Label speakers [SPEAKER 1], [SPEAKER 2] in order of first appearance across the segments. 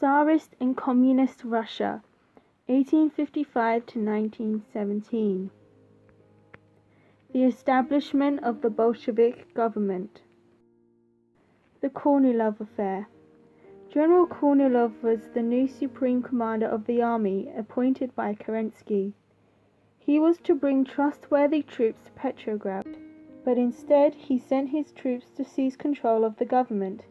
[SPEAKER 1] Tsarist and Communist Russia, 1855 to 1917. The establishment of the Bolshevik government. The Kornilov affair. General Kornilov was the new supreme commander of the army appointed by Kerensky. He was to bring trustworthy troops to Petrograd, but instead he sent his troops to seize control of the government.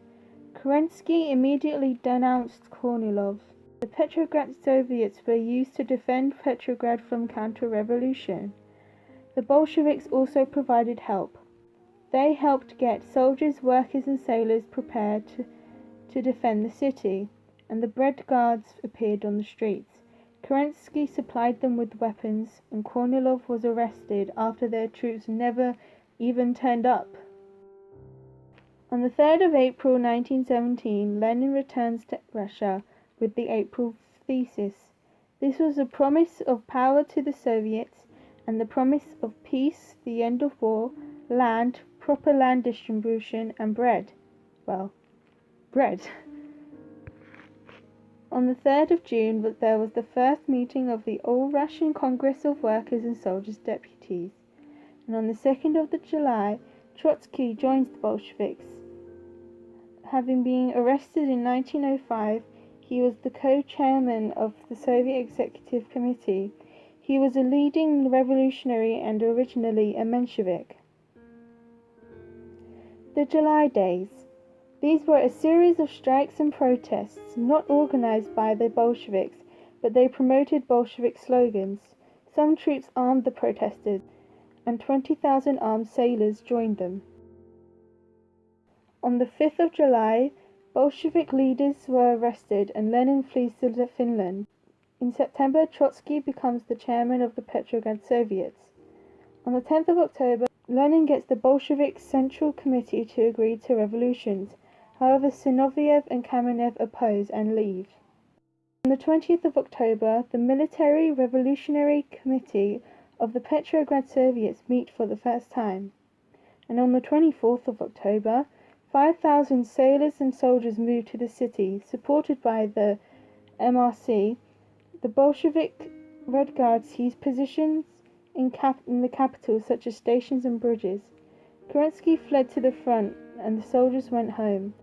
[SPEAKER 1] Kerensky immediately denounced Kornilov. The Petrograd Soviets were used to defend Petrograd from counter-revolution. The Bolsheviks also provided help. They helped get soldiers, workers and sailors prepared to defend the city, and the Red Guards appeared on the streets. Kerensky supplied them with weapons, and Kornilov was arrested after their troops never even turned up. On the 3rd of April 1917, Lenin returns to Russia with the April Thesis. This was a promise of power to the Soviets and the promise of peace, the end of war, land, proper land distribution, and bread. Well, bread. On the 3rd of June, there was the first meeting of the All-Russian Congress of Workers and Soldiers Deputies, and on the 2nd of July, Trotsky joins the Bolsheviks. Having been arrested in 1905, he was the co-chairman of the Soviet Executive Committee. He was a leading revolutionary and originally a Menshevik. The July Days. These were a series of strikes and protests, not organized by the Bolsheviks, but they promoted Bolshevik slogans. Some troops armed the protesters, and 20,000 armed sailors joined them. On the 5th of July, Bolshevik leaders were arrested and Lenin flees to Finland. In September, Trotsky becomes the chairman of the Petrograd Soviets. On the 10th of October, Lenin gets the Bolshevik Central Committee to agree to revolutions. However, Zinoviev and Kamenev oppose and leave. On the 20th of October, the Military Revolutionary Committee of the Petrograd Soviets meet for the first time. And on the 24th of October, 5,000 sailors and soldiers moved to the city, supported by the MRC. The Bolshevik Red Guards seized positions in the capital, such as stations and bridges. Kerensky fled to the front, and the soldiers went home.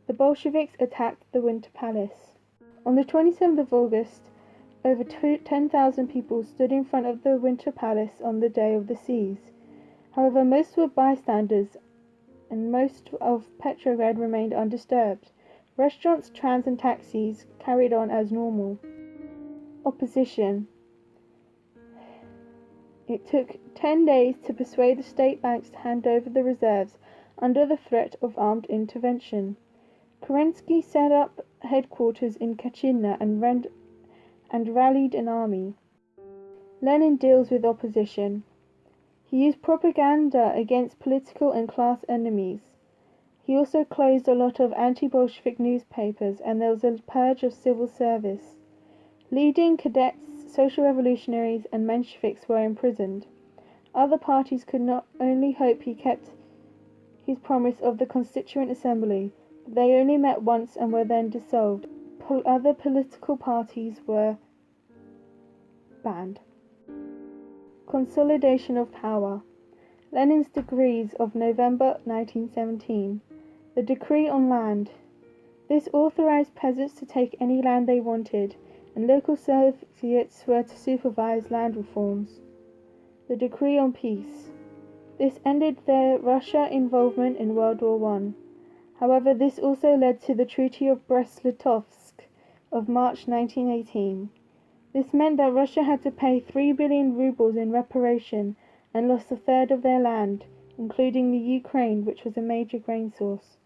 [SPEAKER 1] The Bolsheviks attacked the Winter Palace. On the 27th of August, over 10,000 people stood in front of the Winter Palace on the day of the siege. However, most were bystanders, and most of Petrograd remained undisturbed. Restaurants, trams and taxis carried on as normal. Opposition. It took 10 days to persuade the state banks to hand over the reserves under the threat of armed intervention. Kerensky set up headquarters in Kachina and rallied an army. Lenin deals with opposition. He used propaganda against political and class enemies. He also closed a lot of anti-Bolshevik newspapers, and there was a purge of civil service. Leading cadets, social revolutionaries and Mensheviks were imprisoned. Other parties could not only hope he kept his promise of the Constituent Assembly, but they only met once and were then dissolved. Other political parties were banned. Consolidation of power. Lenin's decrees of November 1917. The decree on land. This authorized peasants to take any land they wanted, and local Soviets were to supervise land reforms. The decree on peace. This ended their Russia involvement in World War I. However, this also led to the Treaty of Brest-Litovsk of March 1918. This meant that Russia had to pay 3 billion rubles in reparation and lost a third of their land, including the Ukraine, which was a major grain source.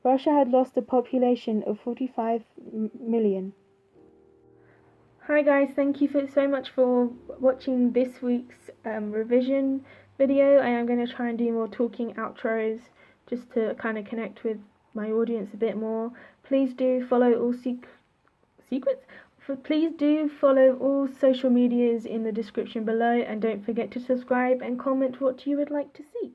[SPEAKER 1] Russia had lost a population of 45 million. Hi guys, thank you so much for watching this week's revision video. I am going to try and do more talking outros just to kind of connect with my audience a bit more. Please do follow all Please do follow all social medias in the description below, and don't forget to subscribe and comment what you would like to see.